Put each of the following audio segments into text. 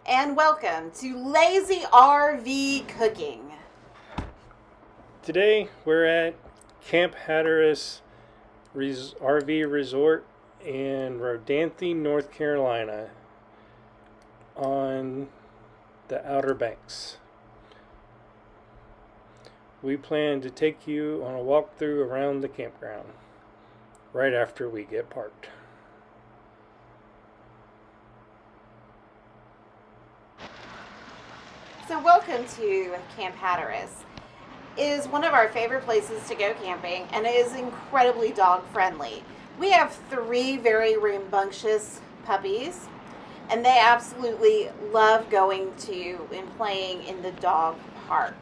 and welcome to Lazy RV Cooking. Today we're at Camp Hatteras RV Resort in Rodanthe, North Carolina on the Outer Banks. We plan to take you on a walkthrough around the campground right after we get parked. So welcome to Camp Hatteras. It is one of our favorite places to go camping, and it is incredibly dog friendly. We have 3 very rambunctious puppies, and they absolutely love going to and playing in the dog park.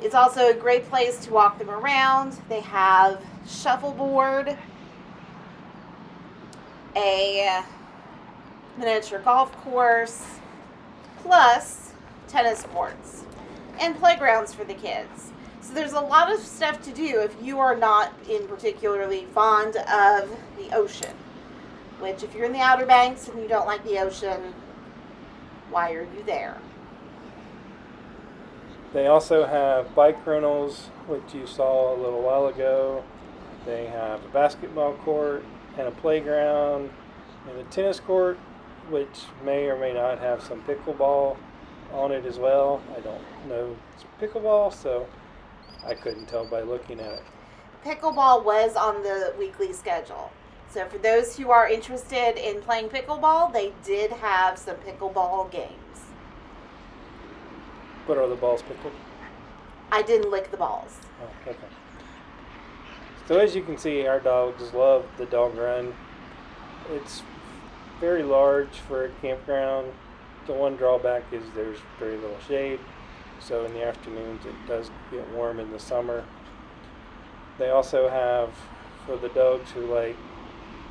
It's also a great place to walk them around. They have shuffleboard, a miniature golf course, plus tennis courts and playgrounds for the kids. So there's a lot of stuff to do if you are not in particularly fond of the ocean, which if you're in the Outer Banks and you don't like the ocean, why are you there? They also have bike rentals, which you saw a little while ago. They have a basketball court and a playground and a tennis court, which may or may not have some pickleball on it as well. I don't know it's pickleball, so I couldn't tell by looking at it. Pickleball was on the weekly schedule. So for those who are interested in playing pickleball, they did have some pickleball games. But are the balls pickled? I didn't lick the balls. Oh, okay. So as you can see, our dogs love the dog run. It's very large for a campground. The one drawback is there's very little shade, so in the afternoons it does get warm in the summer. They also have, for the dogs who like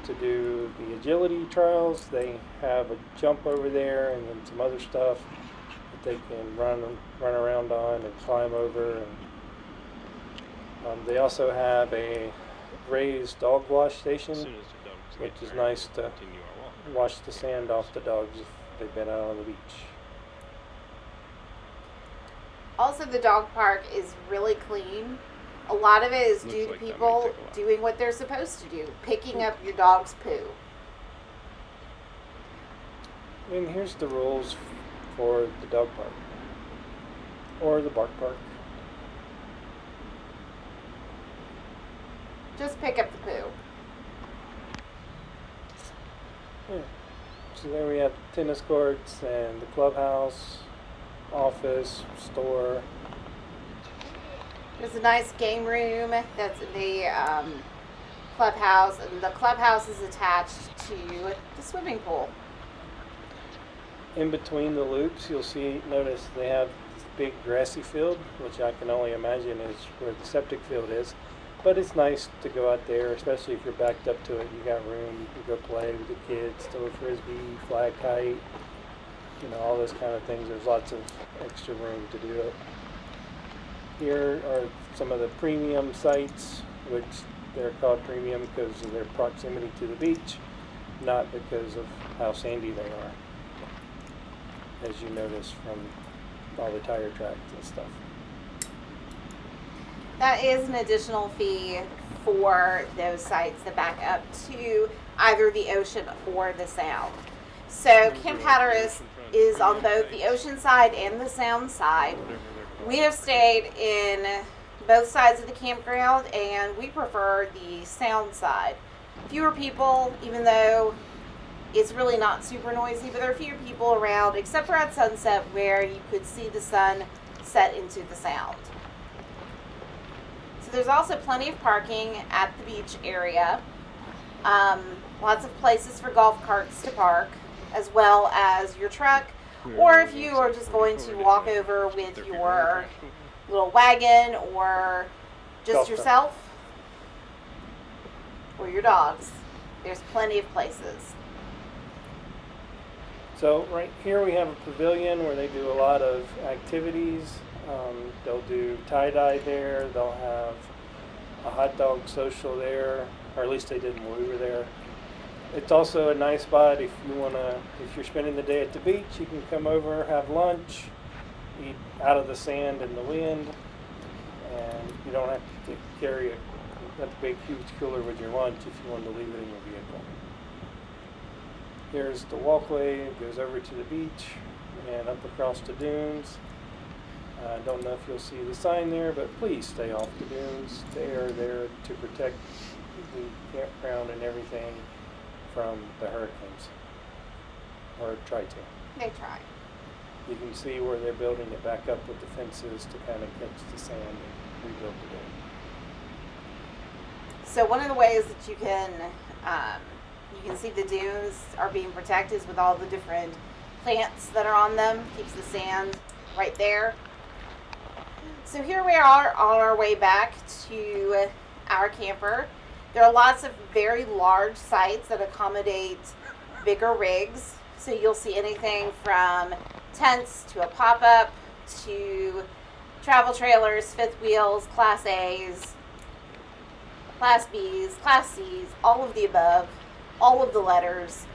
to do the agility trials, they have a jump over there and then some other stuff that they can run around on and climb over. And they also have a raised dog wash station, which is nice to wash the sand off the dogs if they've been out on the beach. Also, the dog park is really clean. A lot of it is due to people doing what they're supposed to do, picking up your dog's poo. And here's the rules for the dog park, or the bark park. Just pick up the poo. Yeah. So there we have tennis courts and the clubhouse, office, store. There's a nice game room that's in the clubhouse, and the clubhouse is attached to the swimming pool. In between the loops, notice they have this big grassy field, which I can only imagine is where the septic field is. But it's nice to go out there, especially if you're backed up to it. You got room, you can go play with the kids, throw a frisbee, fly a kite, all those kind of things. There's lots of extra room to do it. Here are some of the premium sites, which they're called premium because of their proximity to the beach, not because of how sandy they are, as you notice from all the tire tracks and stuff. That is an additional fee for those sites that back up to either the ocean or the sound. So Camp Hatteras is on both the ocean side and the sound side. We have stayed in both sides of the campground, and we prefer the sound side. Fewer people, even though it's really not super noisy, but there are fewer people around, except for at sunset where you could see the sun set into the sound. So there's also plenty of parking at the beach area. Lots of places for golf carts to park, as well as your truck, or if you are just going to walk over with your little wagon or just yourself or your dogs. There's plenty of places. So right here we have a pavilion where they do a lot of activities. They'll do tie-dye there. They'll have a hot dog social there, or at least they did when we were there. It's also a nice spot if you're spending the day at the beach, you can come over, have lunch, eat out of the sand and the wind, and you don't have to carry a big, huge cooler with your lunch if you want to leave it in your vehicle. Here's the walkway, it goes over to the beach and up across the dunes. I don't know if you'll see the sign there, but please stay off the dunes. They are there to protect the campground and everything from the hurricanes, or try to. They try. You can see where they're building it back up with the fences to kind of catch the sand and rebuild the dune. So one of the ways that you can see the dunes are being protected is with all the different plants that are on them. Keeps the sand right there. So here we are on our way back to our camper. There are lots of very large sites that accommodate bigger rigs. So you'll see anything from tents to a pop-up to travel trailers, fifth wheels, Class A's, Class B's, Class C's, all of the above, all of the letters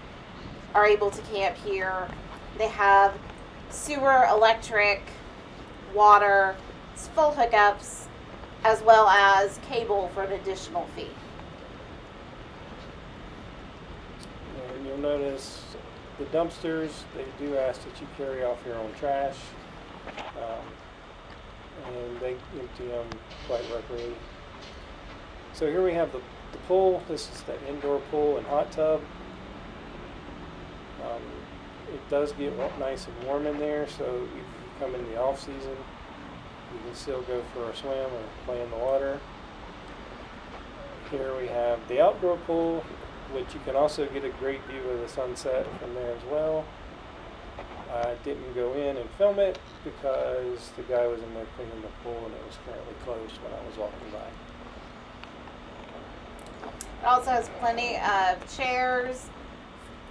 are able to camp here. They have sewer, electric, water, full hookups, as well as cable for an additional fee. And you'll notice the dumpsters, they do ask that you carry off your own trash, and they empty them quite regularly. So here we have the pool. This is the indoor pool and hot tub. It does get nice and warm in there, so if you come in the off season, you can still go for a swim or play in the water. Here we have the outdoor pool, which you can also get a great view of the sunset from there as well. I didn't go in and film it because the guy was in there cleaning the pool and it was currently closed when I was walking by. It also has plenty of chairs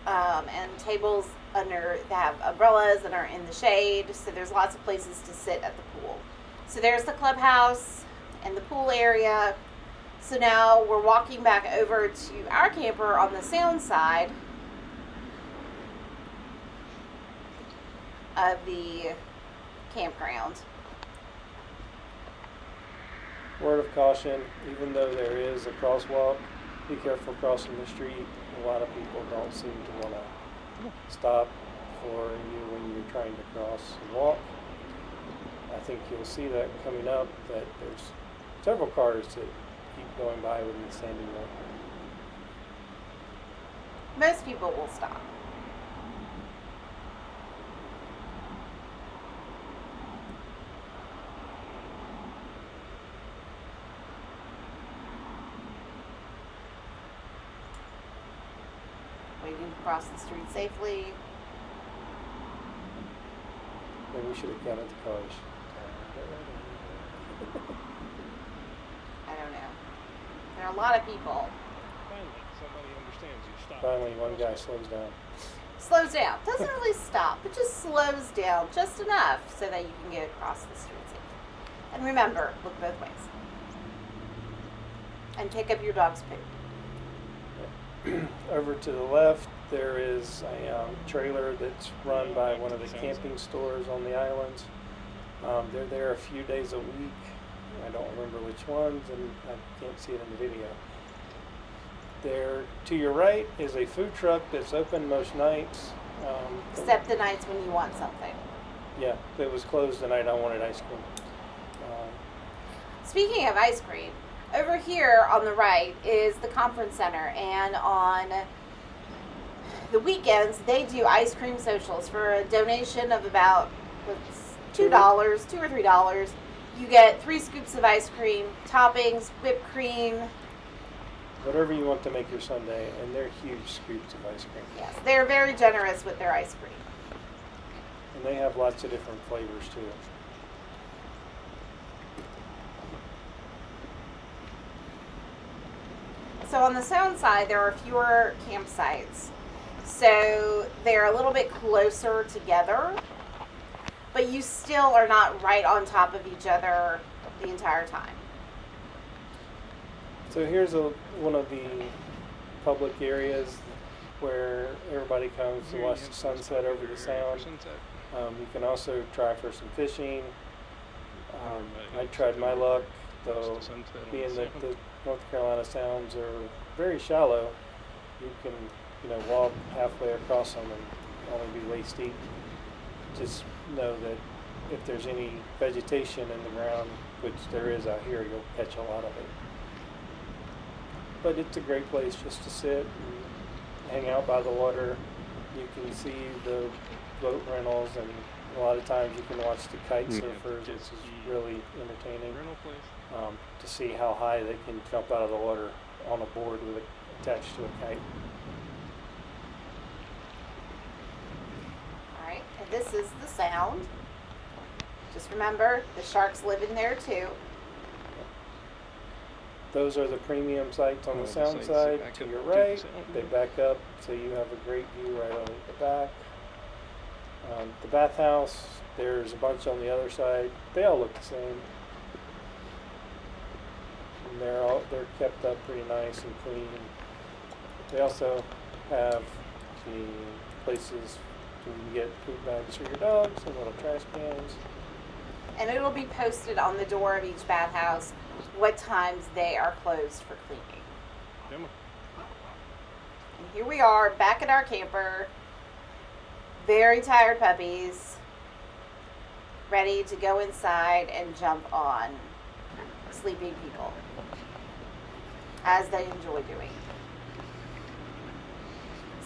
and tables that have umbrellas and are in the shade, so there's lots of places to sit at the pool. So there's the clubhouse and the pool area. So now we're walking back over to our camper on the sound side of the campground. Word of caution, even though there is a crosswalk, be careful crossing the street. A lot of people don't seem to want to stop for you when you're trying to cross and walk. I think you'll see that coming up, that there's several cars that keep going by with me standing there. Most people will stop. Waiting to cross the street safely. Maybe we should have counted the cars. I don't know. There are a lot of people. Finally, somebody understands you. Stop. Finally, one guy slows down. Slows down. Doesn't really stop, but just slows down just enough so that you can get across the street safely. And remember, look both ways. And pick up your dog's poop. Over to the left, there is a trailer that's run by one of the camping stores on the islands. They're there a few days a week. I don't remember which ones, and I can't see it in the video. There, to your right, is a food truck that's open most nights. Except the nights when you want something. Yeah, it was closed the night I wanted ice cream. Speaking of ice cream, over here on the right is the conference center, and on the weekends they do ice cream socials for a donation of about $2 or $3. You get 3 scoops of ice cream, toppings, whipped cream. Whatever you want to make your sundae, and they're huge scoops of ice cream. Yes, they're very generous with their ice cream. And they have lots of different flavors too. So on the sound side, there are fewer campsites. So they're a little bit closer together, but you still are not right on top of each other the entire time. So here's one of the public areas. where everybody comes to watch the sunset over the sound. You can also try for some fishing. I tried my luck, though, being that the North Carolina sounds are very shallow. You can, walk halfway across them and only be waist deep. Just know that if there's any vegetation in the ground, which there is out here, you'll catch a lot of it. But it's a great place just to sit and hang out by the water. You can see the boat rentals, and a lot of times you can watch the kite surfers, which is really entertaining to see how high they can jump out of the water on a board attached to a kite. Alright, and this is the sound. Just remember, the sharks live in there too. Those are the premium sites on the sound side. To your right, they back up, so you have a great view right on the back. The bathhouse, there's a bunch on the other side. They all look the same. And they're kept up pretty nice and clean. They also have the places you can get poop bags for your dogs and little trash cans. And it will be posted on the door of each bathhouse what times they are closed for cleaning. And here we are back at our camper, very tired puppies, ready to go inside and jump on sleeping people, as they enjoy doing.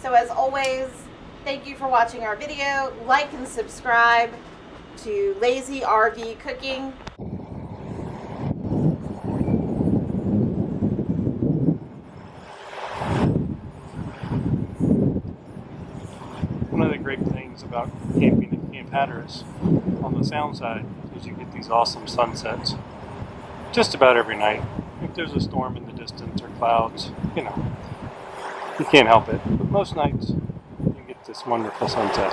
So as always, thank you for watching our video. Like and subscribe to Lazy RV Cooking. One of the great things about camping at Camp Hatteras on the sound side is you get these awesome sunsets just about every night. If there's a storm in the distance or clouds, you can't help it. But most nights you get this wonderful sunset.